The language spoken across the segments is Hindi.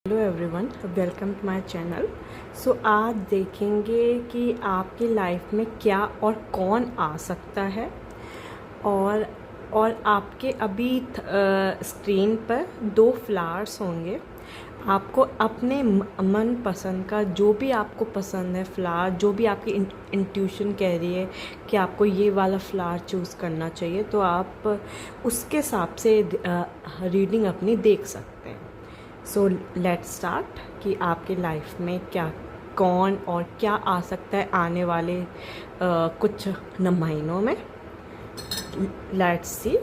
Hello everyone, welcome to my channel. So आज देखेंगे कि आपकी लाइफ में क्या और कौन आ सकता है और आपके अभी स्क्रीन पर दो फ्लावर्स होंगे। आपको अपने मन पसंद का जो भी आपको पसंद है फ्लावर, जो भी आपकी इंट्यूशन कह रही है कि आपको ये वाला फ्लावर चूज़ करना चाहिए, तो आप उसके हिसाब से रीडिंग अपनी देख सकते हैं। सो लेट्स स्टार्ट कि आपकी लाइफ में क्या, कौन और क्या आ सकता है आने वाले कुछ महीनों में। Let's see,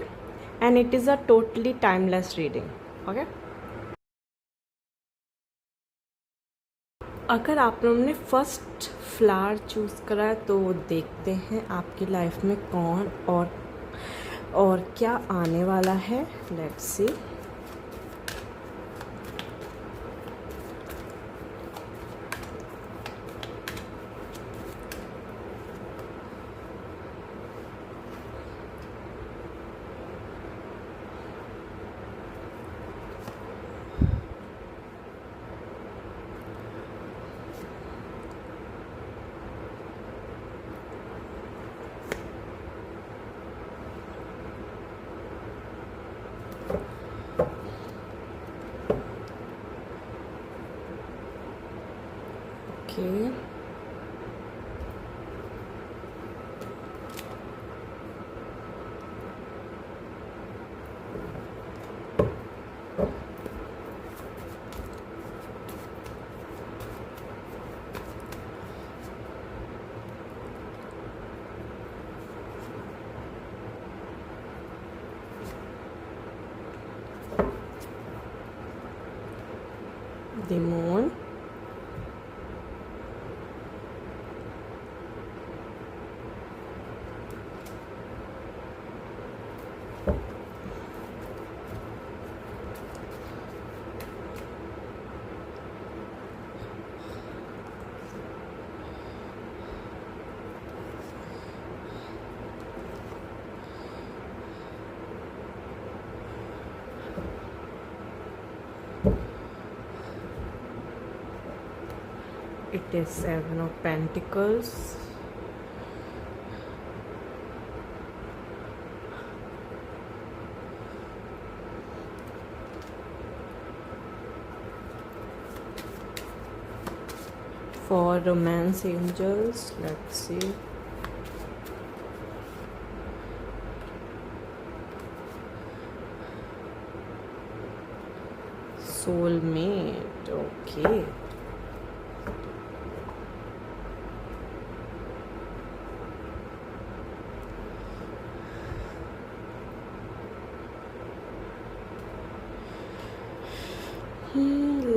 and it is a totally timeless reading. Okay, अगर आप लोगों ने फर्स्ट फ्लावर चूज़ करा है तो देखते हैं आपकी लाइफ में कौन और क्या आने वाला है। Let's see. Okay, the moon, it is Seven of Pentacles, for romance angels. Let's see. Soulmate. Okay.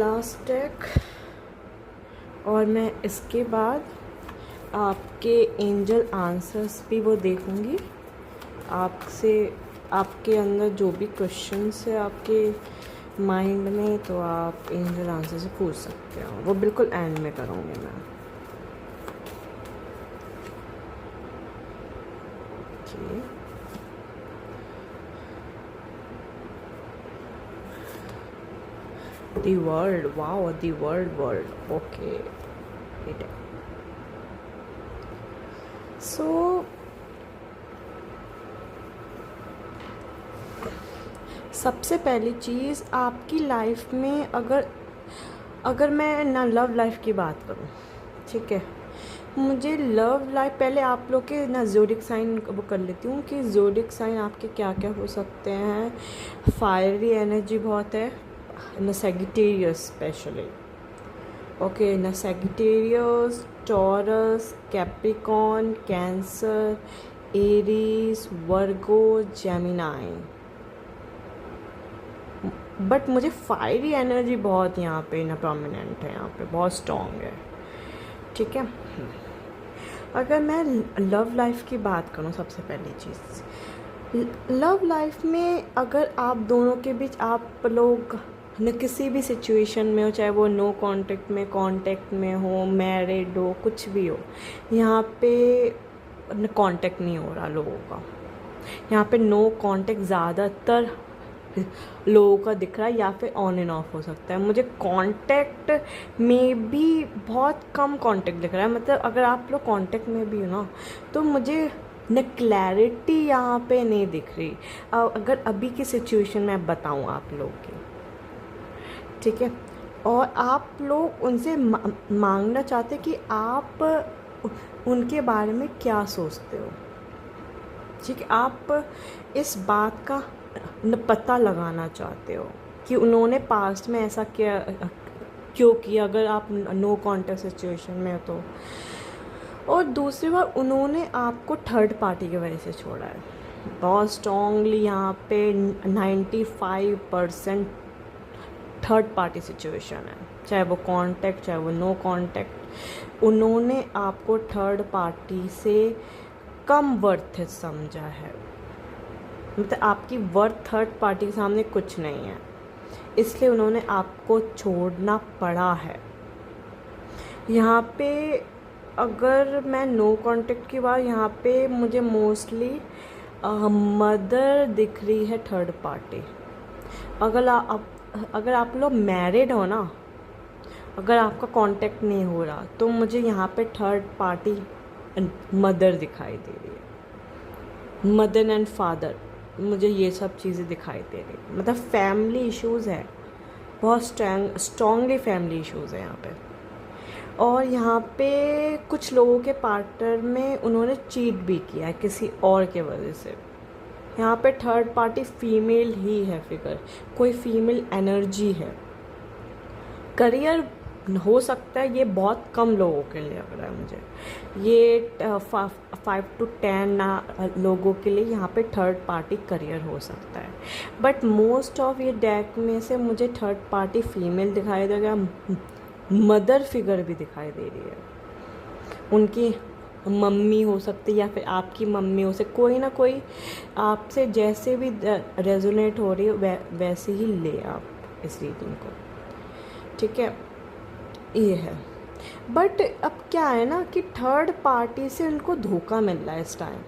Last deck, और मैं इसके बाद आपके एंजल आंसर्स भी वो देखूंगी। आपसे, आपके अंदर जो भी क्वेश्चंस है आपके माइंड में, तो आप एंजल आंसर से पूछ सकते हो। वो बिल्कुल एंड में करूँगी मैं। Okay, the world. Wow, the world. Okay, it. So सबसे पहली चीज़ आपकी लाइफ में, अगर मैं ना लव लाइफ की बात करूं, ठीक है, मुझे लव लाइफ पहले आप लोग के ना ज़ोडिक साइन वो कर लेती हूँ कि ज़ोडिक साइन आपके क्या क्या हो सकते हैं। फायरी एनर्जी बहुत है ना, सेजिटेरियस स्पेशली। ओके, ना Sagittarius, taurus, Capricorn, cancer, Aries, Virgo, Gemini. But मुझे फायरी एनर्जी बहुत यहाँ पे ना प्रोमिनेंट है, यहाँ पे बहुत स्ट्रॉन्ग है। ठीक है, अगर मैं लव लाइफ की बात करूँ, सबसे पहली चीज़ लव लाइफ में, अगर आप दोनों के बीच आप लोग न किसी भी सिचुएशन में हो, चाहे वो नो कांटेक्ट में हो, मैरिड हो, कुछ भी हो, यहाँ पे न कांटेक्ट नहीं हो रहा लोगों का। यहाँ पे नो कांटेक्ट ज़्यादातर लोगों का दिख रहा है, या फिर ऑन एंड ऑफ हो सकता है। मुझे कांटेक्ट में भी बहुत कम कांटेक्ट दिख रहा है, मतलब अगर आप लोग कांटेक्ट में भी हो ना, तो मुझे न क्लैरिटी यहाँ पे नहीं दिख रही। अगर अभी की सिचुएशन में बताऊँ आप लोग की, ठीक है, और आप लोग उनसे मांगना चाहते कि आप उनके बारे में क्या सोचते हो, ठीक है, आप इस बात का पता लगाना चाहते हो कि उन्होंने पास्ट में ऐसा क्या क्यों किया, अगर आप नो कॉन्टेक्ट सिचुएशन में हो तो। और दूसरी बार उन्होंने आपको थर्ड पार्टी की वजह से छोड़ा है। बहुत स्ट्रॉन्गली यहाँ पे 95% थर्ड पार्टी सिचुएशन है, चाहे वो कांटेक्ट चाहे वो नो कांटेक्ट। उन्होंने आपको थर्ड पार्टी से कम वर्थ समझा है, मतलब आपकी वर्थ थर्ड पार्टी के सामने कुछ नहीं है, इसलिए उन्होंने आपको छोड़ना पड़ा है। यहाँ पे अगर मैं नो कांटेक्ट की बात, यहाँ पे मुझे मोस्टली मदर दिख रही है, थर्ड पार्टी। अगर आप लोग मैरिड हो ना, अगर आपका कांटेक्ट नहीं हो रहा, तो मुझे यहाँ पे थर्ड पार्टी मदर दिखाई दे रही है, मदर एंड फादर, मुझे ये सब चीज़ें दिखाई दे रही, मतलब फैमिली इश्यूज़ है, बहुत स्ट्रॉन्गली फैमिली इश्यूज़ है यहाँ पे। और यहाँ पे कुछ लोगों के पार्टनर में उन्होंने चीट भी किया है किसी और के वजह से। यहाँ पे थर्ड पार्टी फीमेल ही है फिगर, कोई फीमेल एनर्जी है। करियर हो सकता है, ये बहुत कम लोगों के लिए लग रहा है मुझे, ये 5 to 10 लोगों के लिए यहाँ पे थर्ड पार्टी करियर हो सकता है। बट मोस्ट ऑफ ये डेक में से मुझे थर्ड पार्टी फीमेल दिखाई देगा, मदर फिगर भी दिखाई दे रही है, उनकी मम्मी हो सकती है या फिर आपकी मम्मी हो सकती, कोई ना कोई आपसे जैसे भी रेजोनेट हो रही है वैसे ही ले आप इस रीडिंग को, ठीक है, ये है। बट अब क्या है ना कि थर्ड पार्टी से उनको धोखा मिल रहा है इस टाइम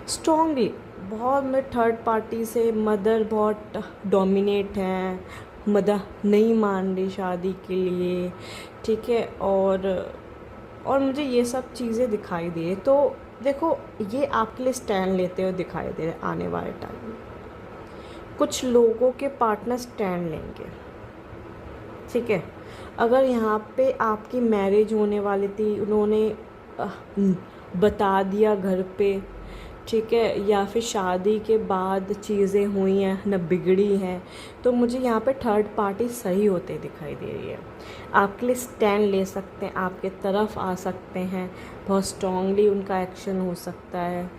स्ट्रॉन्गली बहुत। मैं थर्ड पार्टी से मदर बहुत डोमिनेट हैं, मदर नहीं मान रही शादी के लिए, ठीक है, और मुझे ये सब चीज़ें दिखाई दे। तो देखो, ये आपके लिए स्टैंड लेते हुए दिखाई दे रहे आने वाले टाइम में। कुछ लोगों के पार्टनर स्टैंड लेंगे, ठीक है। अगर यहाँ पे आपकी मैरिज होने वाली थी, उन्होंने बता दिया घर पे, ठीक है, या फिर शादी के बाद चीज़ें हुई हैं न बिगड़ी हैं, तो मुझे यहाँ पे थर्ड पार्टी सही होते दिखाई दे रही है। आपके लिए स्टैंड ले सकते हैं, आपके तरफ आ सकते हैं, बहुत स्ट्रॉन्गली उनका एक्शन हो सकता है।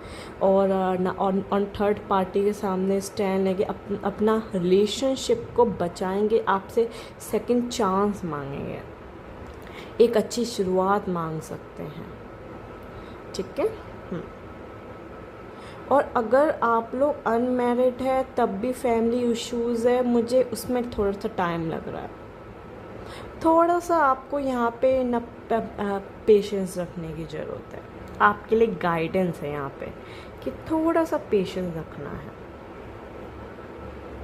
और ऑन थर्ड पार्टी के सामने स्टैंड लेके अपना रिलेशनशिप को बचाएंगे, आपसे सेकंड चांस मांगेंगे, एक अच्छी शुरुआत मांग सकते हैं, ठीक है। और अगर आप लोग अनमैरिड है तब भी फैमिली इश्यूज़ है, मुझे उसमें थोड़ा सा टाइम लग रहा है। थोड़ा सा आपको यहाँ पे न पेशेंस रखने की ज़रूरत है, आपके लिए गाइडेंस है यहाँ पे कि थोड़ा सा पेशेंस रखना है,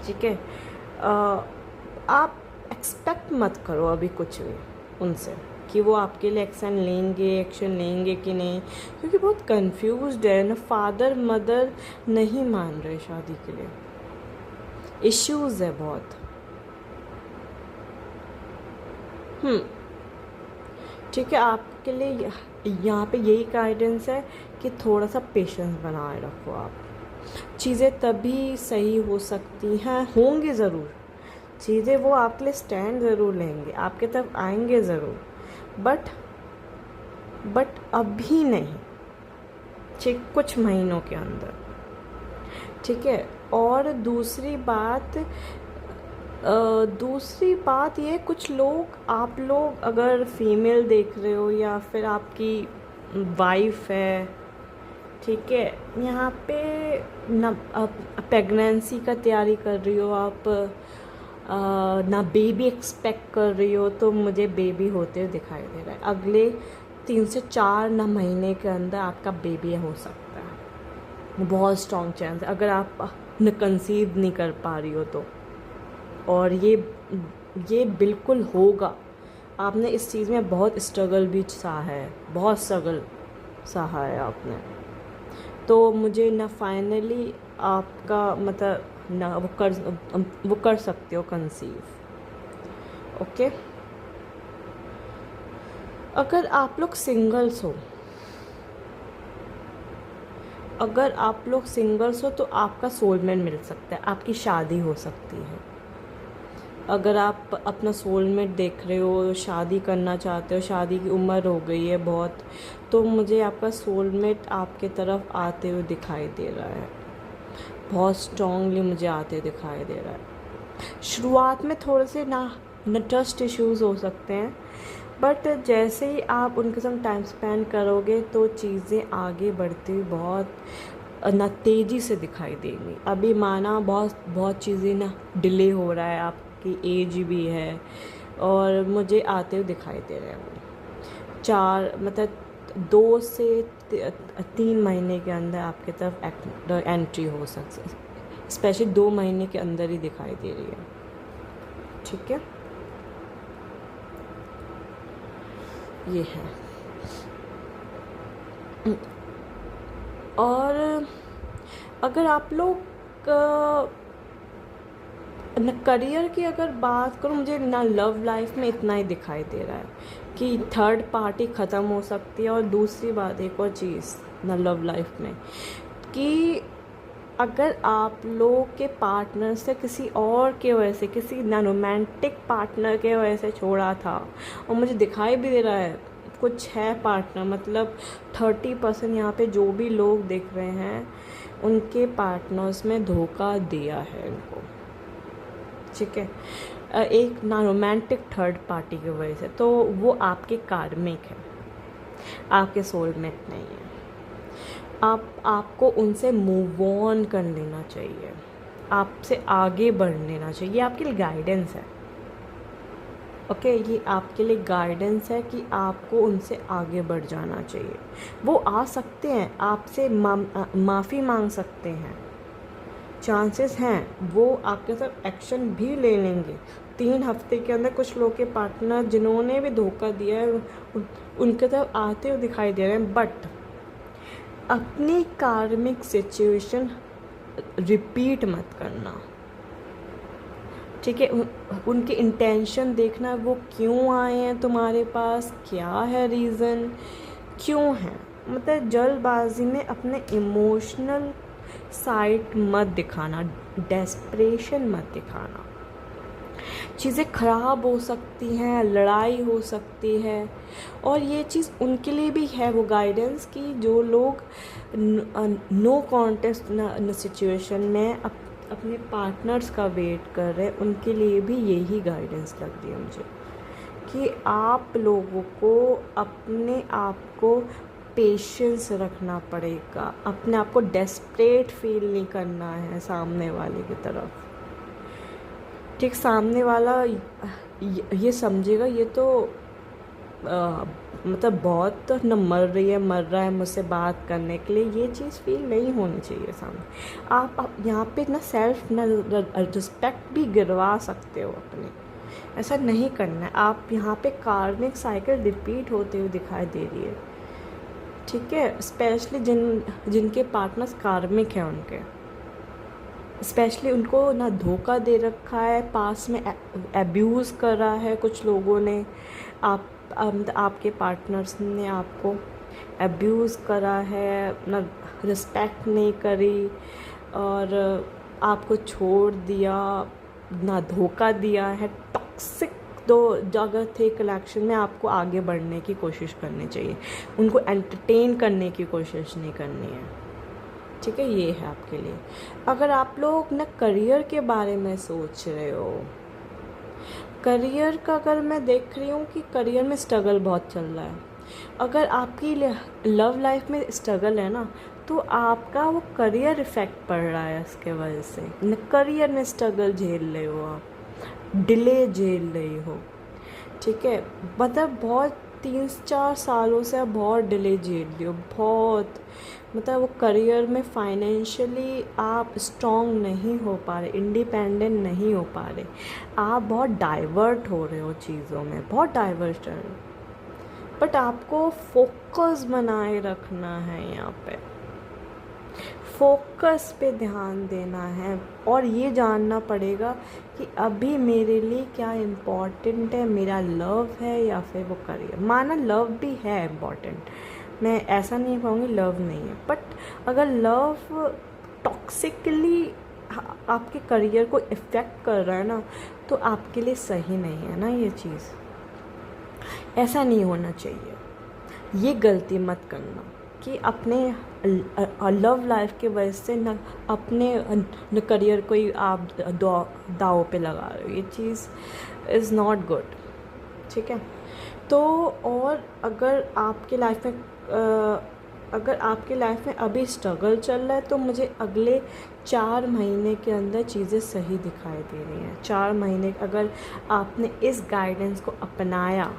ठीक है। आप एक्सपेक्ट मत करो अभी कुछ भी उनसे कि वो आपके लिए एक्शन लेंगे कि नहीं, क्योंकि बहुत कंफ्यूज्ड है ना, फादर मदर नहीं मान रहे शादी के लिए, इश्यूज़ है बहुत। ठीक है, आपके लिए यहाँ पे यही गाइडेंस है कि थोड़ा सा पेशेंस बनाए रखो आप, चीज़ें तभी सही हो सकती हैं, होंगी ज़रूर चीज़ें, वो आपके लिए स्टैंड ज़रूर लेंगे, आपके तरफ आएंगे ज़रूर, बट अभी नहीं, ठीक, कुछ महीनों के अंदर, ठीक है। और दूसरी बात ये, कुछ लोग, आप लोग अगर फीमेल देख रहे हो या फिर आपकी वाइफ है, ठीक है, यहाँ पे ना प्रेगनेंसी का तैयारी कर रही हो आप, ना बेबी एक्सपेक्ट कर रही हो, तो मुझे बेबी होते हुए दिखाई दे रहा है। अगले 3 से 4 महीने के अंदर आपका बेबी हो सकता है, बहुत स्ट्रॉन्ग चांस है। अगर आप न कंसीव नहीं कर पा रही हो तो, और ये बिल्कुल होगा। आपने इस चीज़ में बहुत स्ट्रगल भी सहा है, बहुत स्ट्रगल सहा है आपने, तो मुझे ना फाइनली आपका मतलब ना वो कर सकते हो कंसीव। ओके, अगर आप लोग सिंगल्स हो, अगर आप लोग सिंगल्स हो तो आपका सोलमेट मिल सकता है, आपकी शादी हो सकती है। अगर आप अपना सोलमेट देख रहे हो, शादी करना चाहते हो, शादी की उम्र हो गई है बहुत, तो मुझे आपका सोलमेट आपके तरफ आते हुए दिखाई दे रहा है, बहुत स्ट्रांगली मुझे आते दिखाई दे रहा है। शुरुआत में थोड़े से ना ट्रस्ट इश्यूज़ हो सकते हैं, बट जैसे ही आप उनके साथ टाइम स्पेंड करोगे तो चीज़ें आगे बढ़ती हुई बहुत ना तेज़ी से दिखाई देंगी। अभी माना बहुत चीज़ें ना डिले हो रहा है, आपकी एज भी है, और मुझे आते हुए दिखाई दे रहे हैं वो 4 मतलब 2 से 3 महीने के अंदर आपके तरफ एंट्री हो सकती है, स्पेशली 2 महीने के अंदर ही दिखाई दे रही है। ठीक है, ये है। और अगर आप लोग करियर की अगर बात करूँ, मुझे ना लव लाइफ में इतना ही दिखाई दे रहा है कि थर्ड पार्टी ख़त्म हो सकती है। और दूसरी बात एक और चीज़ ना लव लाइफ में, कि अगर आप लोग के पार्टनर से किसी और के वजह से, किसी ना रोमांटिक पार्टनर के वजह से छोड़ा था, और मुझे दिखाई भी दे रहा है कुछ है पार्टनर, मतलब 30% यहाँ पे जो भी लोग देख रहे हैं उनके पार्टनर्स में धोखा दिया है इनको। ठीक है, एक ना रोमांटिक थर्ड पार्टी की वजह से, तो वो आपके कार्मिक है, आपके सोलमेट नहीं है। आपको उनसे मूव ऑन कर लेना चाहिए, आपसे आगे बढ़ लेना चाहिए, ये आपके लिए गाइडेंस है। ओके, ये आपके लिए गाइडेंस है कि आपको उनसे आगे बढ़ जाना चाहिए। वो आ सकते हैं, आपसे माफ़ी मांग सकते हैं, चांसेस हैं वो आपके साथ एक्शन भी ले लेंगे 3 हफ्ते के अंदर। कुछ लोग के पार्टनर जिन्होंने भी धोखा दिया है उनके तरफ आते हुए दिखाई दे रहे हैं, बट अपनी कार्मिक सिचुएशन रिपीट मत करना। ठीक है, उनके इंटेंशन देखना, वो क्यों आए हैं तुम्हारे पास, क्या है रीज़न, क्यों है, मतलब जल्दबाजी में अपने इमोशनल साइड मत दिखाना, डेस्परेशन मत दिखाना। चीज़ें ख़राब हो सकती हैं, लड़ाई हो सकती है, और ये चीज़ उनके लिए भी है वो गाइडेंस कि जो लोग नो कॉन्टेस्ट सिचुएशन में अपने पार्टनर्स का वेट कर रहे हैं, उनके लिए भी यही गाइडेंस लग रही है मुझे, कि आप लोगों को अपने आप को पेशेंस रखना पड़ेगा, अपने आप को डेस्परेट फील नहीं करना है सामने वाले की तरफ। ठीक, सामने वाला ये समझेगा ये तो मतलब बहुत न मर रहा है मुझसे बात करने के लिए, ये चीज़ फील नहीं होनी चाहिए सामने। आप यहाँ पे ना सेल्फ ना रिस्पेक्ट भी गिरवा सकते हो अपने, ऐसा नहीं करना है। आप यहाँ पे कार्मिक साइकिल रिपीट होते हुए दिखाई दे रही है। ठीक है, स्पेशली जिनके पार्टनर्स कार्मिक हैं, उनके स्पेशली उनको ना धोखा दे रखा है, पास में एब्यूज़ करा है कुछ लोगों ने, आपके पार्टनर्स ने आपको एब्यूज़ करा है, ना रिस्पेक्ट नहीं करी और आपको छोड़ दिया, ना धोखा दिया है। टॉक्सिक दो जगह थे कलेक्शन में, आपको आगे बढ़ने की कोशिश करनी चाहिए, उनको एंटरटेन करने की कोशिश नहीं करनी है। ठीक है, ये है आपके लिए। अगर आप लोग ना करियर के बारे में सोच रहे हो, करियर का अगर मैं देख रही हूँ कि करियर में स्ट्रगल बहुत चल रहा है, अगर आपकी लव लाइफ में स्ट्रगल है ना, तो आपका वो करियर इफ़ेक्ट पड़ रहा है इसके वजह से। न करियर में स्ट्रगल झेल रहे हो आप, डिले झेल रही हो। ठीक है, मतलब बहुत 3-4 सालों से आप बहुत डिले झेल रही हो, बहुत, मतलब वो करियर में फाइनेंशियली आप स्ट्रॉन्ग नहीं हो पा रहे, इंडिपेंडेंट नहीं हो पा रहे, आप बहुत डाइवर्ट हो रहे हो चीज़ों में, बहुत डाइवर्ट हो रहे हो। बट आपको फोकस बनाए रखना है, यहाँ पे फोकस पे ध्यान देना है और ये जानना पड़ेगा कि अभी मेरे लिए क्या इम्पोर्टेंट है, मेरा लव है या फिर वो करियर। माना लव भी है इम्पोर्टेंट, मैं ऐसा नहीं कहूँगी लव नहीं है, बट अगर लव टॉक्सिकली आपके करियर को इफ़ेक्ट कर रहा है ना, तो आपके लिए सही नहीं है ना ये चीज़। ऐसा नहीं होना चाहिए, ये गलती मत करना कि अपने लव लाइफ के वजह से न अपने करियर को ही आप दाव पे लगा रहे हो, ये चीज़ इज़ नॉट गुड, ठीक है। तो और अगर आपके लाइफ में अभी स्ट्रगल चल रहा है, तो मुझे अगले 4 महीने के अंदर चीज़ें सही दिखाई दे रही हैं। 4 महीने अगर आपने इस गाइडेंस को अपनाया,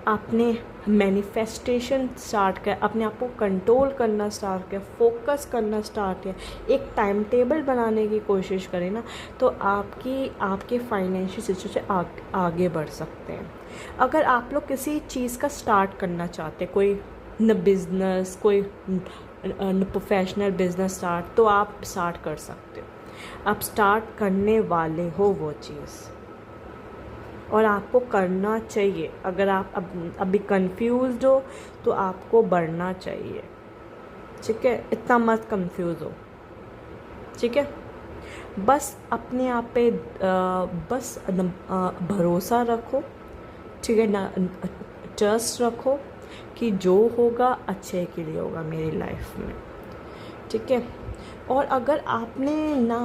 आपने मैनिफेस्टेशन स्टार्ट किया, अपने आप को कंट्रोल करना स्टार्ट किया, फोकस करना स्टार्ट किया, एक टाइम टेबल बनाने की कोशिश करें ना, तो आपके फाइनेंशियल सिचुएशन आगे बढ़ सकते हैं। अगर आप लोग किसी चीज़ का स्टार्ट करना चाहते, कोई न बिज़नेस, कोई न प्रोफेशनल बिज़नेस स्टार्ट, तो आप स्टार्ट कर सकते हो। आप स्टार्ट करने वाले हो वो चीज़, और आपको करना चाहिए। अगर आप अभी कंफ्यूज्ड हो तो आपको बढ़ना चाहिए, ठीक है। इतना मत कंफ्यूज हो, ठीक है। बस अपने आप पे बस भरोसा रखो, ठीक है ना, ट्रस्ट रखो कि जो होगा अच्छे के लिए होगा मेरी लाइफ में, ठीक है। और अगर आपने ना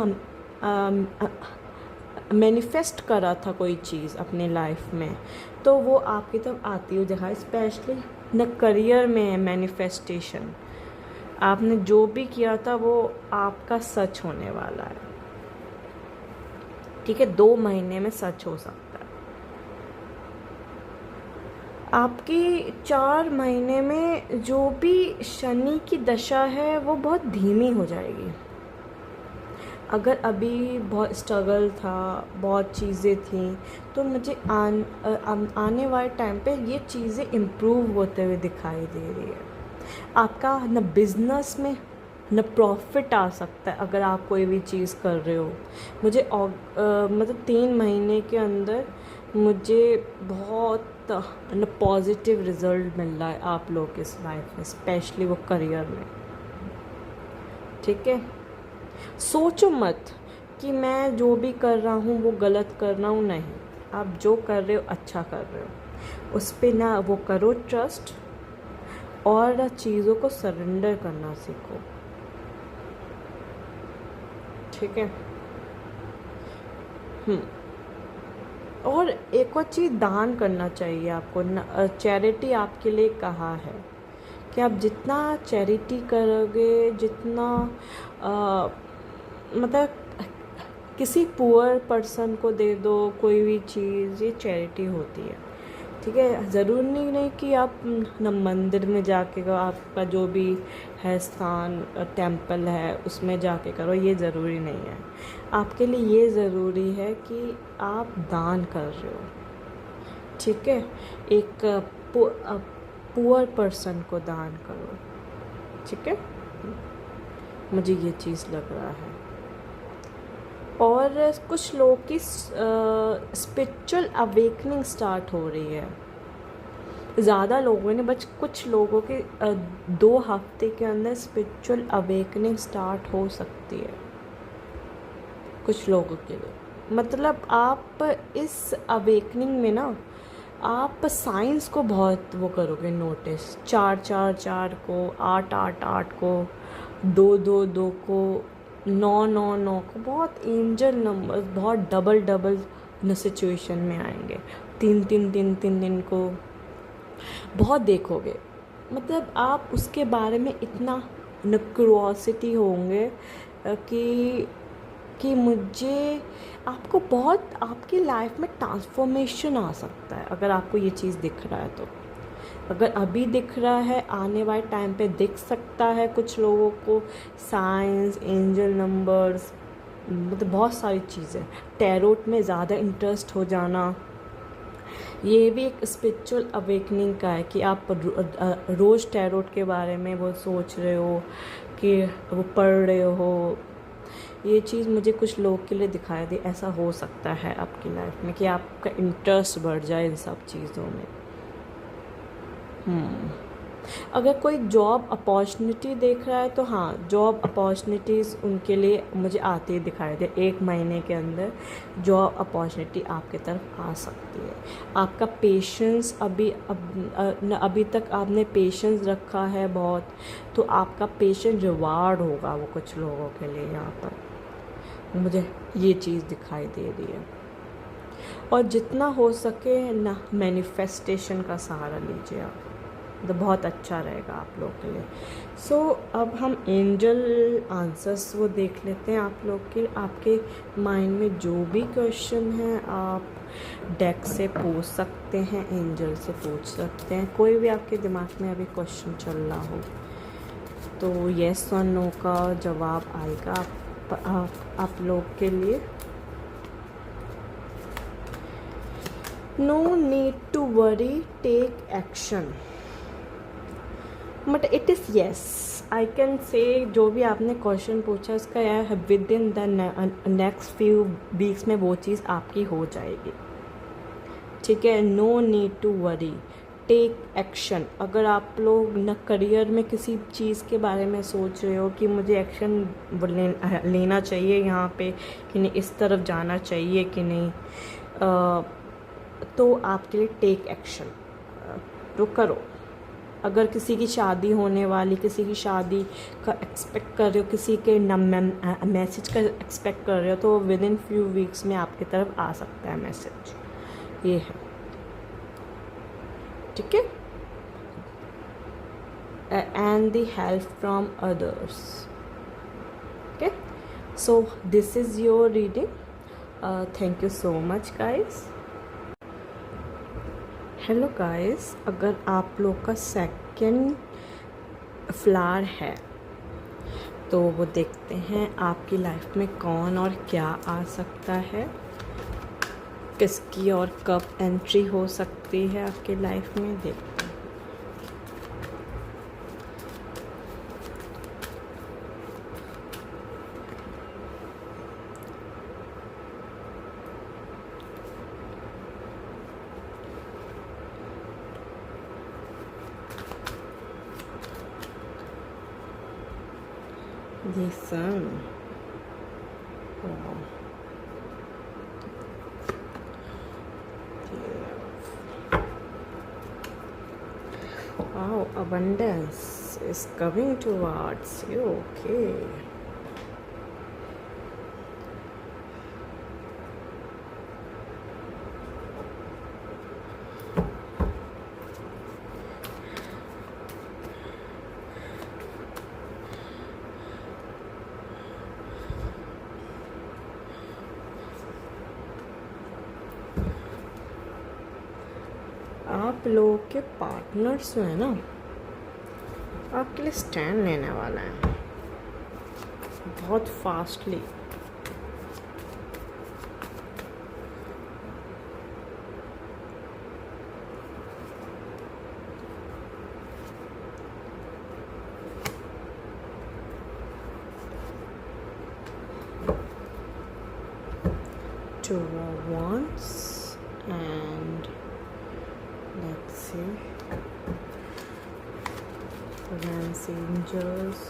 मैनिफेस्ट करा था कोई चीज़ अपने लाइफ में, तो वो आपकी तरफ आती हो जहाँ, स्पेशली न करियर में है मैनिफेस्टेशन, आपने जो भी किया था वो आपका सच होने वाला है, ठीक है। 2 महीने में सच हो सकता है। आपकी 4 महीने में जो भी शनि की दशा है वो बहुत धीमी हो जाएगी। अगर अभी बहुत स्ट्रगल था, बहुत चीज़ें थी, तो मुझे आने वाले टाइम पे ये चीज़ें इम्प्रूव होते हुए दिखाई दे रही है। आपका न बिज़नेस में न प्रॉफिट आ सकता है अगर आप कोई भी चीज़ कर रहे हो। मुझे मतलब 3 महीने के अंदर मुझे बहुत न पॉजिटिव रिज़ल्ट मिल रहा है आप लोग के लाइफ में, स्पेशली वो करियर में, ठीक है। सोचो मत कि मैं जो भी कर रहा हूँ वो गलत कर रहा हूँ, नहीं, आप जो कर रहे हो अच्छा कर रहे हो, उस पे ना वो करो ट्रस्ट, और चीज़ों को सरेंडर करना सीखो, ठीक है। और एक और चीज़, दान करना चाहिए आपको। चैरिटी आपके लिए कहाँ है कि आप जितना चैरिटी करोगे, जितना मतलब किसी पुअर पर्सन को दे दो कोई भी चीज़, ये चैरिटी होती है, ठीक है। ज़रूर नहीं कि आप न मंदिर में जाके करो, आपका जो भी है स्थान टेंपल है उसमें जाके करो, ये ज़रूरी नहीं है। आपके लिए ये ज़रूरी है कि आप दान कर रहे हो, ठीक है। एक पुअर पर्सन को दान करो, ठीक है। मुझे ये चीज़ लग रहा है। और कुछ लोगों की स्पिरिचुअल अवेकनिंग स्टार्ट हो रही है, ज़्यादा लोगों ने, बस कुछ लोगों के 2 हफ्ते के अंदर स्पिरिचुअल अवेकनिंग स्टार्ट हो सकती है कुछ लोगों के लिए। मतलब आप इस अवेकनिंग में ना, आप साइंस को बहुत वो करोगे नोटिस, 4-4-4 को, 8-8-8 को, 2-2-2 को, 9-9-9 को, बहुत एंजल नंबर्स, बहुत डबल सिचुएशन में आएंगे, 3-3-3-3 को बहुत देखोगे। मतलब आप उसके बारे में इतना क्यूरियोसिटी होंगे कि मुझे, आपको बहुत, आपकी लाइफ में ट्रांसफॉर्मेशन आ सकता है अगर आपको ये चीज़ दिख रहा है तो। अगर अभी दिख रहा है, आने वाले टाइम पे दिख सकता है कुछ लोगों को। साइंस, एंजल नंबर्स, मतलब बहुत सारी चीज़ें। टैरोट में ज़्यादा इंटरेस्ट हो जाना, ये भी एक स्पिरिचुअल अवेकनिंग का है कि आप रोज़ टैरोट के बारे में वो सोच रहे हो, कि वो पढ़ रहे हो। ये चीज़ मुझे कुछ लोग के लिए दिखाई दे, ऐसा हो सकता है आपकी लाइफ में कि आपका इंटरेस्ट बढ़ जाए इन सब चीज़ों में। अगर कोई जॉब अपॉर्चुनिटी देख रहा है तो हाँ, जॉब अपॉर्चुनिटीज़ उनके लिए मुझे आती ही दिखाई दे। 1 महीने के अंदर जॉब अपॉर्चुनिटी आपके तरफ आ सकती है। आपका पेशेंस अभी तक आपने पेशेंस रखा है बहुत, तो आपका पेशेंस रिवार्ड होगा वो कुछ लोगों के लिए। यहाँ पर मुझे ये चीज़ दिखाई दे रही है। और जितना हो सके ना, मैनिफेस्टेशन का सहारा लीजिए आप, तो बहुत अच्छा रहेगा आप लोग के लिए। सो अब हम एंजल आंसर्स वो देख लेते हैं आप लोग के। आपके माइंड में जो भी क्वेश्चन है आप डेक से पूछ सकते हैं, एंजल से पूछ सकते हैं। कोई भी आपके दिमाग में अभी क्वेश्चन चल रहा हो तो येस और नो का जवाब आएगा आप लोग के लिए। No need to worry, take action. But it is yes, I can say जो भी आपने क्वेश्चन पूछा इसका है within the next few weeks में वो चीज़ आपकी हो जाएगी। ठीक है, no need to worry, take action. अगर आप लोग न करियर में किसी चीज़ के बारे में सोच रहे हो कि मुझे एक्शन लेना चाहिए यहाँ पे कि नहीं, इस तरफ जाना चाहिए कि नहीं, तो आपके लिए टेक एक्शन तो करो। अगर किसी की शादी होने वाली, किसी की शादी का एक्सपेक्ट कर रहे हो, किसी के मैसेज का एक्सपेक्ट कर रहे हो, तो विद इन फ्यू वीक्स में आपकी तरफ आ सकता है मैसेज। ये है, ठीक है। And the help from others. Okay, so this is your reading. Thank you so much guys. Hello guys, अगर आप लोग का सेकंड फ्लावर है तो वो देखते हैं आपकी लाइफ में कौन और क्या आ सकता है, किसकी और कब एंट्री हो सकती है आपकी लाइफ में। देखते हैं। The sun. Wow. Wow, abundance is coming towards you. Okay. आप लोगों के पार्टनर्स जो है ना, आपके लिए स्टैंड लेने वाला है बहुत fastly. Two of Wands and let's see, Romance Angels,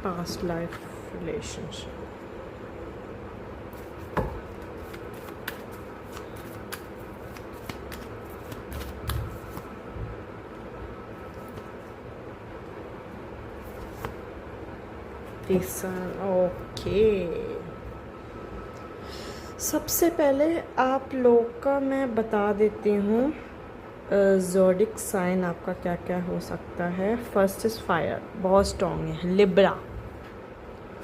past life relationship. Okay, सबसे पहले आप लोग का मैं बता देती हूँ ज़ोडिक साइन आपका क्या क्या हो सकता है। फर्स्ट इज़ फायर, बहुत स्ट्रॉन्ग है। लिब्रा,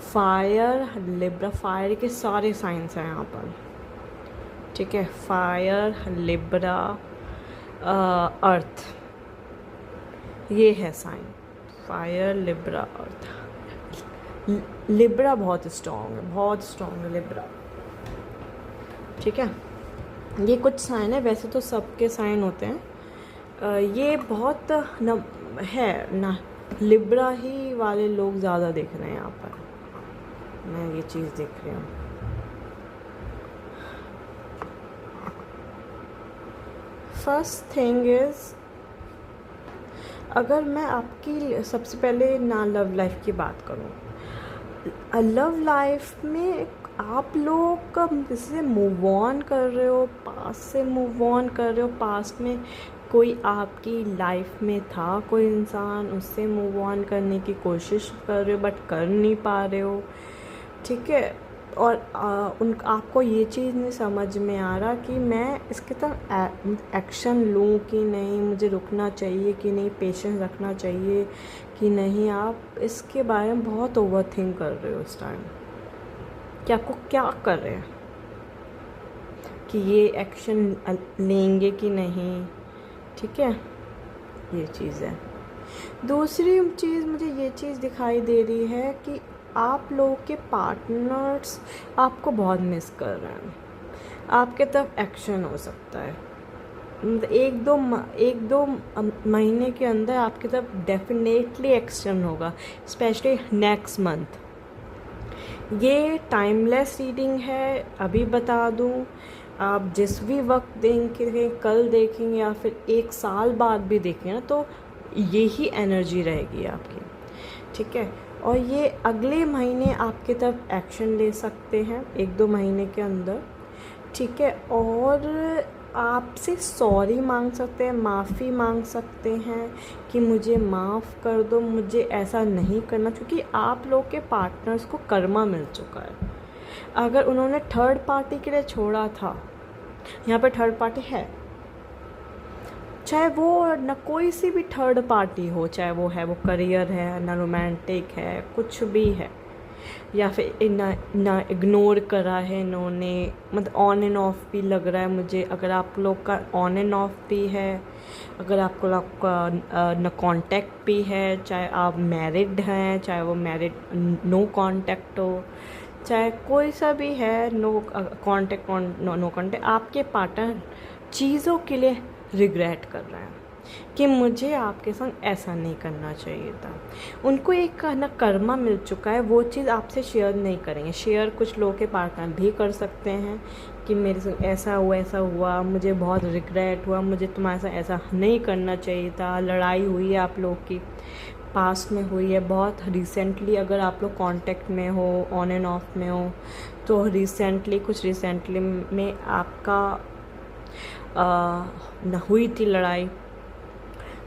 फायर, लिब्रा, फायर के सारे साइंस हैं यहाँ पर, ठीक है। फायर, लिब्रा, अर्थ, ये है साइन। फायर, लिब्रा, अर्थ। लिब्रा बहुत स्ट्रॉन्ग है, बहुत स्ट्रॉन्ग है लिब्रा, ठीक है। ये कुछ साइन है, वैसे तो सबके साइन होते हैं। ये बहुत न है ना, लिब्रा ही वाले लोग ज़्यादा देख रहे हैं यहाँ पर, मैं ये चीज़ देख रही हूँ। फर्स्ट थिंग इज़, अगर मैं आपकी सबसे पहले ना लव लाइफ की बात करूँ, लव लाइफ में आप लोग जैसे मूव ऑन कर रहे हो, पास्ट से मूव ऑन कर रहे हो, पास्ट में कोई आपकी लाइफ में था कोई इंसान, उससे मूव ऑन करने की कोशिश कर रहे हो बट कर नहीं पा रहे हो, ठीक है। और आपको ये चीज़ नहीं समझ में आ रहा कि मैं इसके तरफ एक्शन लूँ कि नहीं, मुझे रुकना चाहिए कि नहीं, पेशेंस रखना चाहिए कि नहीं। आप इसके बारे में बहुत ओवर थिंक कर रहे हो इस टाइम कि आपको क्या कर रहे हैं, कि ये एक्शन लेंगे कि नहीं, ठीक है। ये चीज़ है। दूसरी चीज़ मुझे ये चीज़ दिखाई दे रही है कि आप लोगों के पार्टनर्स आपको बहुत मिस कर रहे हैं, आपके तरफ एक्शन हो सकता है। एक दो महीने के अंदर आपकी तरफ डेफिनेटली एक्शन होगा, स्पेशली नेक्स्ट मंथ। ये टाइमलेस रीडिंग है, अभी बता दूँ, आप जिस भी वक्त देखेंगे, कल देखेंगे या फिर 1 साल बाद भी देखें ना, तो यही एनर्जी रहेगी आपकी, ठीक है। और ये अगले महीने आपके तरफ एक्शन ले सकते हैं, 1-2 महीने के अंदर, ठीक है। और आपसे सॉरी मांग सकते हैं, माफ़ी मांग सकते हैं कि मुझे माफ़ कर दो, मुझे ऐसा नहीं करना, क्योंकि आप लोग के पार्टनर्स को कर्मा मिल चुका है। अगर उन्होंने थर्ड पार्टी के लिए छोड़ा था, यहाँ पे थर्ड पार्टी है, चाहे वो न कोई सी भी थर्ड पार्टी हो, चाहे वो है, वो करियर है, ना रोमांटिक है, कुछ भी है, या फिर ना इग्नोर करा है इन्होंने, मतलब ऑन एंड ऑफ भी लग रहा है मुझे। अगर आप लोग का ऑन एंड ऑफ भी है, अगर आपका न कांटेक्ट भी है, चाहे आप मैरिड हैं, चाहे वो मैरिड नो कांटेक्ट हो, चाहे कोई सा भी है, नो कांटेक्ट, नो कांटेक्ट, आपके पार्टनर चीज़ों के लिए रिग्रेट कर रहे हैं कि मुझे आपके संग ऐसा नहीं करना चाहिए था। उनको एक ना कर्मा मिल चुका है, वो चीज़ आपसे शेयर नहीं करेंगे। शेयर कुछ लोगों के पार्टनर भी कर सकते हैं कि मेरे संग ऐसा हुआ, मुझे बहुत रिग्रेट हुआ, मुझे तुम्हारे साथ ऐसा नहीं करना चाहिए था। लड़ाई हुई है आप लोग की, पास्ट में हुई है, बहुत रिसेंटली। अगर आप लोग कांटेक्ट में हो, ऑन एंड ऑफ में हो, तो कुछ रिसेंटली में आपका न हुई थी लड़ाई,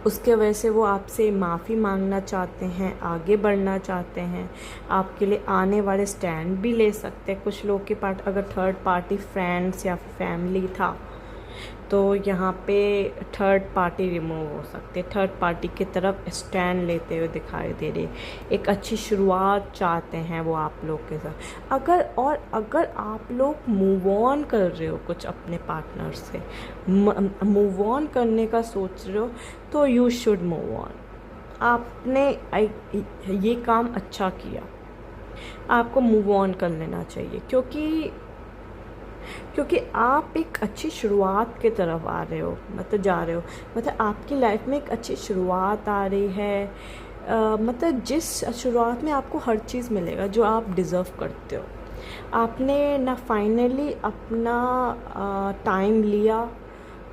उसके वजह से वो आपसे माफ़ी मांगना चाहते हैं, आगे बढ़ना चाहते हैं, आपके लिए आने वाले स्टैंड भी ले सकते हैं। कुछ लोग के पास अगर थर्ड पार्टी फ्रेंड्स या फैमिली था, तो यहाँ पे थर्ड पार्टी रिमूव हो सकते, थर्ड पार्टी की तरफ स्टैंड लेते हुए दिखाई दे रही। एक अच्छी शुरुआत चाहते हैं वो आप लोग के साथ। अगर आप लोग मूव ऑन कर रहे हो कुछ अपने पार्टनर से, मूव ऑन करने का सोच रहे हो, तो यू शुड मूव ऑन। आपने ये काम अच्छा किया, आपको मूव ऑन कर लेना चाहिए, क्योंकि आप एक अच्छी शुरुआत की तरफ आ रहे हो, मतलब जा रहे हो, मतलब आपकी लाइफ में एक अच्छी शुरुआत आ रही है। मतलब जिस शुरुआत में आपको हर चीज़ मिलेगा जो आप डिज़र्व करते हो। आपने ना फाइनली अपना टाइम लिया,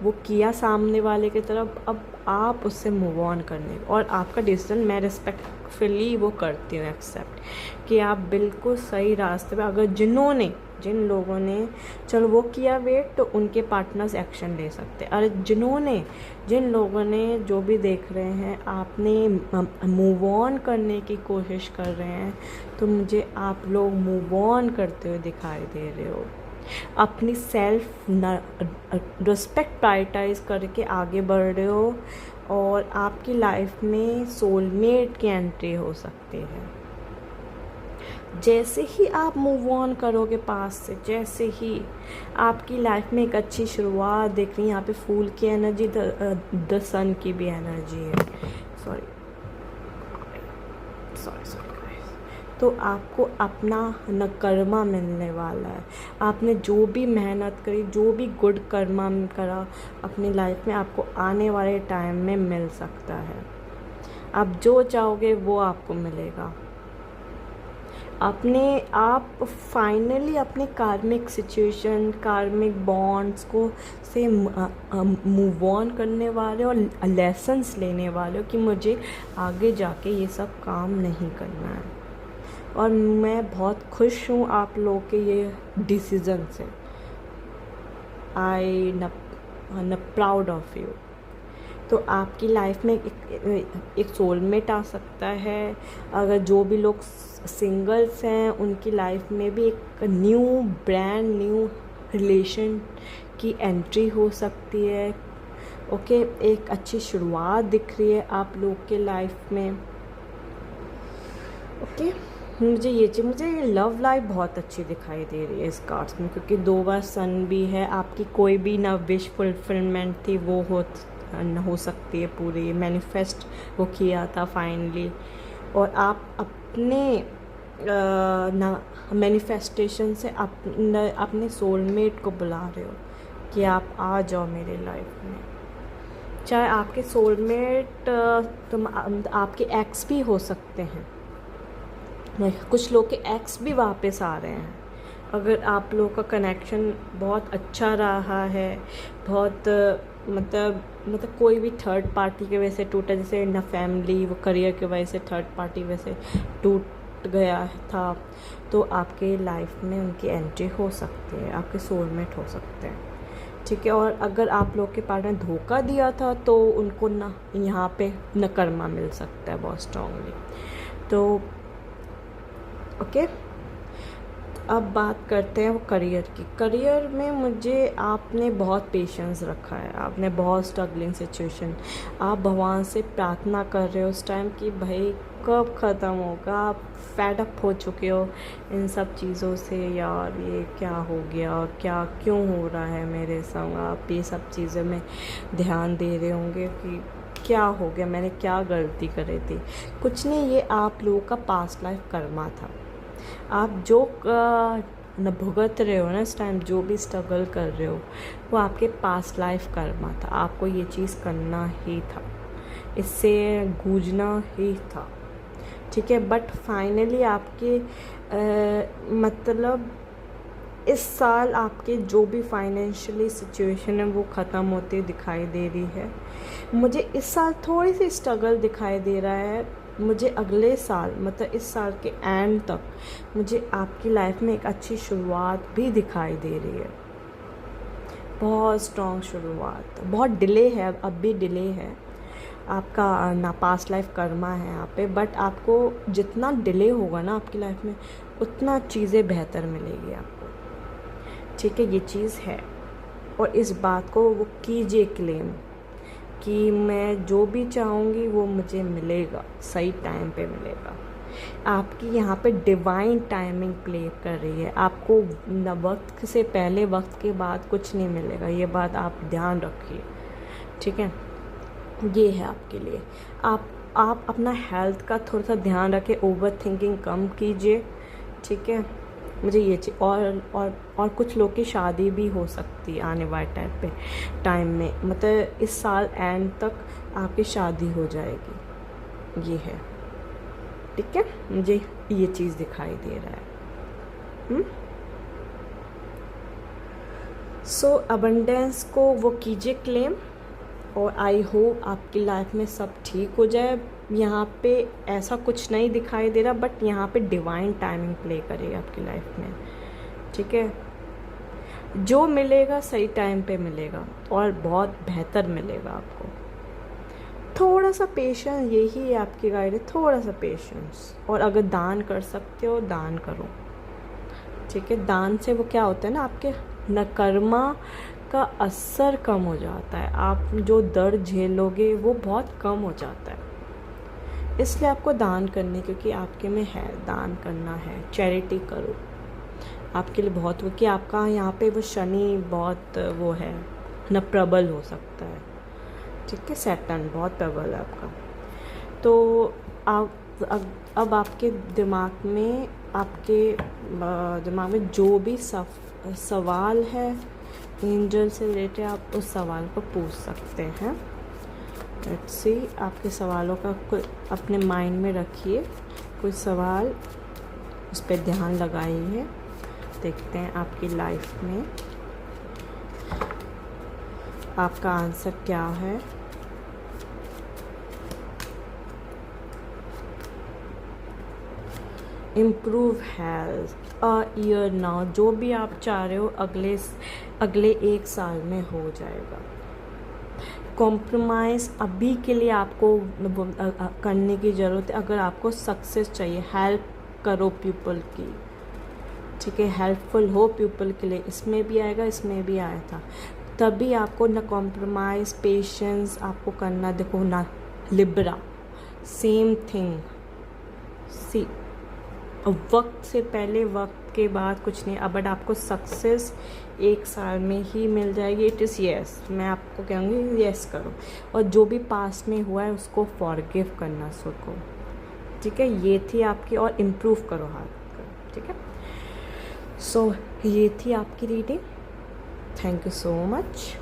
वो किया सामने वाले की तरफ, अब आप उससे मूव ऑन करने, और आपका डिसीजन मैं रिस्पेक्टफुली वो करती हूँ, एक्सेप्ट कि आप बिल्कुल सही रास्ते पे। अगर जिन लोगों ने चलो वो किया वेट, तो उनके पार्टनर्स एक्शन ले सकते हैं। और जिन लोगों ने जो भी देख रहे हैं, आपने मूव ऑन करने की कोशिश कर रहे हैं, तो मुझे आप लोग मूव ऑन करते हुए दिखाई दे रहे हो। अपनी सेल्फ रिस्पेक्ट प्रायोरिटाइज करके आगे बढ़ रहे हो, और आपकी लाइफ में सोलमेट की एंट्री हो सकती है। जैसे ही आप मूव ऑन करोगे पास से, जैसे ही आपकी लाइफ में एक अच्छी शुरुआत दिख रही है। यहाँ पे फूल की एनर्जी, द सन की भी एनर्जी है। Sorry sorry sorry guys. तो आपको अपना नकर्मा मिलने वाला है। आपने जो भी मेहनत करी, जो भी गुड कर्मा करा अपनी लाइफ में, आपको आने वाले टाइम में मिल सकता है। आप जो चाहोगे वो आपको मिलेगा। आप फाइनली अपने कार्मिक सिचुएशन, कार्मिक बॉन्ड्स को से मूव ऑन करने वाले और लेसन्स लेने वाले हो कि मुझे आगे जाके ये सब काम नहीं करना है। और मैं बहुत खुश हूँ आप लोगों के ये डिसीज़न से। आई न प्राउड ऑफ यू। तो आपकी लाइफ में एक सोलमेट आ सकता है। अगर जो भी लोग सिंगल्स हैं उनकी लाइफ में भी एक ब्रांड न्यू रिलेशन की एंट्री हो सकती है। ओके, एक अच्छी शुरुआत दिख रही है आप लोग के लाइफ में। ओके, मुझे लव लाइफ बहुत अच्छी दिखाई दे रही है इस कार्ड्स में, क्योंकि 2 बार सन भी है। आपकी कोई भी ना विश फुलफिलमेंट थी वो हो सकती है पूरी, मैनिफेस्ट वो किया था फाइनली। और आप अपने मैनिफेस्टेशन से अपने सोलमेट को बुला रहे हो कि आप आ जाओ मेरे लाइफ में। चाहे आपके सोलमेट आपके एक्स भी हो सकते हैं। कुछ लोग के एक्स भी वापस आ रहे हैं। अगर आप लोग का कनेक्शन बहुत अच्छा रहा है, बहुत मतलब कोई भी थर्ड पार्टी की वजह से टूटा, जैसे ना फैमिली, वो करियर की वजह से थर्ड पार्टी वजह से टूट गया था, तो आपके लाइफ में उनकी एंट्री हो सकती है, आपके सोलमेट हो सकते हैं। ठीक है। और अगर आप लोग के पार्टनर ने धोखा दिया था तो उनको ना यहाँ पे नकर्मा मिल सकता है बहुत स्ट्रांगली। तो ओके, अब बात करते हैं वो करियर की। करियर में मुझे आपने बहुत पेशेंस रखा है, आपने बहुत स्ट्रगलिंग सिचुएशन, आप भगवान से प्रार्थना कर रहे हो उस टाइम कि भाई कब ख़त्म होगा। आप फेड अप हो चुके हो इन सब चीज़ों से, यार ये क्या हो गया, क्या क्यों हो रहा है मेरे संग। आप ये सब चीज़ों में ध्यान दे रहे होंगे कि क्या हो गया, मैंने क्या गलती करी थी। कुछ नहीं, ये आप लोगों का पास्ट लाइफ कर्मा था। आप जो न भुगत रहे हो ना इस टाइम, जो भी स्ट्रगल कर रहे हो, वो आपके पास्ट लाइफ कर्मा था। आपको ये चीज़ करना ही था, इससे गूंजना ही था। ठीक है। बट फाइनली आपके मतलब इस साल आपके जो भी फाइनेंशियली सिचुएशन है वो ख़त्म होती दिखाई दे रही है। मुझे इस साल थोड़ी सी स्ट्रगल दिखाई दे रहा है। मुझे अगले साल मतलब इस साल के एंड तक मुझे आपकी लाइफ में एक अच्छी शुरुआत भी दिखाई दे रही है, बहुत स्ट्रॉन्ग शुरुआत। बहुत डिले है, अब भी डिले है आपका ना, पास्ट लाइफ कर्मा है यहाँ पे। बट आपको जितना डिले होगा ना आपकी लाइफ में, उतना चीज़ें बेहतर मिलेगी आपको। ठीक है, ये चीज़ है। और इस बात को वो कीजिए क्लेम कि मैं जो भी चाहूँगी वो मुझे मिलेगा, सही टाइम पे मिलेगा। आपकी यहाँ पे डिवाइन टाइमिंग प्ले कर रही है। आपको न वक्त से पहले, वक्त के बाद कुछ नहीं मिलेगा, ये बात आप ध्यान रखिए। ठीक है, ये है आपके लिए। आप अपना हेल्थ का थोड़ा सा ध्यान रखें, ओवर थिंकिंग कम कीजिए। ठीक है, मुझे ये चीज़ और कुछ लोग की शादी भी हो सकती है आने वाले टाइम में, मतलब इस साल एंड तक आपकी शादी हो जाएगी, ये है। ठीक है, मुझे ये चीज़ दिखाई दे रहा है। सो अबंडेंस को वो कीजिए क्लेम, और आई होप आपकी लाइफ में सब ठीक हो जाए। यहाँ पे ऐसा कुछ नहीं दिखाई दे रहा, बट यहाँ पे डिवाइन टाइमिंग प्ले करेगी आपकी लाइफ में। ठीक है, जो मिलेगा सही टाइम पे मिलेगा और बहुत बेहतर मिलेगा आपको। थोड़ा सा पेशेंस, यही है आपकी गाइड है, थोड़ा सा पेशेंस। और अगर दान कर सकते हो दान करो, ठीक है। दान से वो क्या होता है ना, आपके नकर्मा का असर कम हो जाता है, आप जो दर्द झेलोगे वो बहुत कम हो जाता है। इसलिए आपको दान करने, क्योंकि आपके में है दान करना है, चैरिटी करो, आपके लिए बहुत वो कि आपका यहाँ पे वो शनि बहुत वो है न, प्रबल हो सकता है, ठीक है। सैटर्न बहुत प्रबल है आपका। तो अब आपके दिमाग में जो भी सवाल है एंजल से रिलेटेड, आप उस सवाल को पूछ सकते हैं। लेट्स सी, आपके सवालों का अपने माइंड में रखिए, कोई सवाल उस पर ध्यान लगाइए। देखते हैं आपकी लाइफ में आपका आंसर क्या है। Improve health a year now, जो भी आप चाह रहे हो अगले 1 साल में हो जाएगा। कॉम्प्रोमाइज़ अभी के लिए आपको करने की ज़रूरत है। अगर आपको सक्सेस चाहिए, हेल्प करो पीपल की, ठीक है, हेल्पफुल हो पीपल के लिए। इसमें भी आएगा, इसमें भी आया था। तभी आपको ना कॉम्प्रोमाइज़, पेशेंस आपको करना। देखो ना, लिब्रा सेम थिंग। सी, वक्त से पहले वक्त के बाद कुछ नहीं। अब बट आपको सक्सेस 1 साल में ही मिल जाएगी। इट इज़ येस, मैं आपको कहूँगी येस करो। और जो भी पास्ट में हुआ है उसको फॉरगिव करना सीखो, ठीक है। ये थी आपकी, और इम्प्रूव करो हाथ का, ठीक है। सो ये थी आपकी reading. Thank you so much.